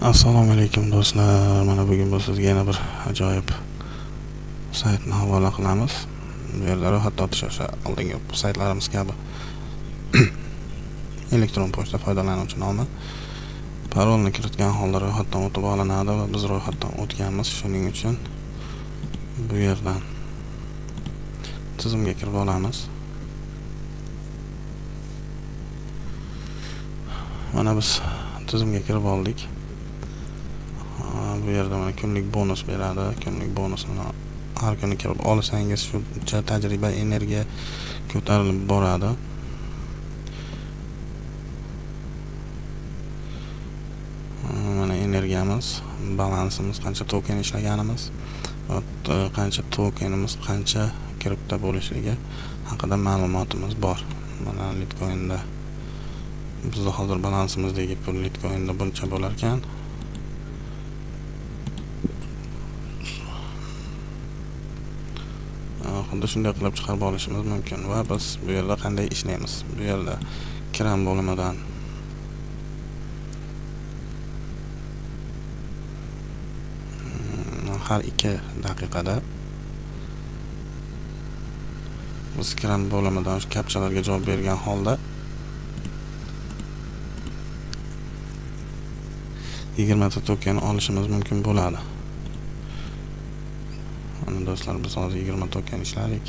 Assalomu alaykum do'stlar. Mana bugun biz sizga yana bir ajoyib saytni havola qilamiz. Bu yerda ro'yxatdan o'tish o'sha oldingi saytlarimiz kabi elektron pochta foydalanuvchi nomi, parolni kiritgan holda ro'yxatdan o'tib olinadi va biz ro'yxatdan o'tganmiz. Shuning uchun bu yerdan tizimga kirib olamiz. Mana biz tizimga kirib oldik. Bu yerda mana kunlik bonus beradi. Kunlik bonusni har kuni kirib olsangiz shuncha tajriba, energiya ko'tarilib boradi. Mana energiyamiz, balansimiz, qancha token ishlaganimiz, qancha tokenimiz qancha kripto bo'lishligi haqida ma'lumotimiz bor. Mana Litecoin'da bizda hozir balansimizdagi pul Litecoin'da buncha bo'lar ekan. Xuddi shunday qilib chiqarib olishimiz mumkin va biz bu yerda qanday ishlaymiz? Bu yerda kiram bo'limidan har 2 daqiqada biz kiram bo'limidan shu kapchalarga javob bergan holda 20 ta token olishimiz mumkin bo'ladi. Mana do'stlar, biz hozir 20 token ishladik.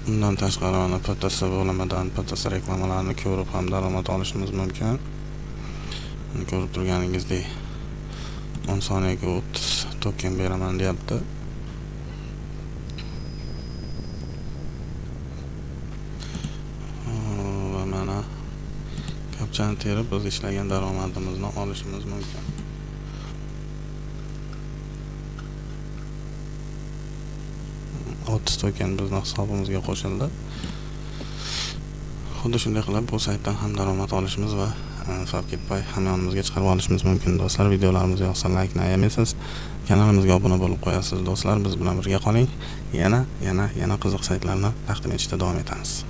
Bundan tashqari mana PTS bo'limidan PTS reklamalarini ko'rib ham daromad olishimiz mumkin. Ko'rib turganingizdek 10 soniyaga 30 token beraman deyapti. Va mana kapchani terib biz ishlagan daromadimizni olishimiz mumkin. Token bizning hisobimizga qo'shildi. Xuddi shunday qilib bu saytdan ham daromad olishimiz va farq ketmay hamyonimizga chiqarib olishimiz mumkin. Do'stlar, videolarimiz yoqsa like-ni ayamaysiz, kanalimizga obuna bo'lib qo'yasiz. Do'stlar, biz bilan birga qoling. Yana qiziq saytlarni taqdim etishda davom etamiz.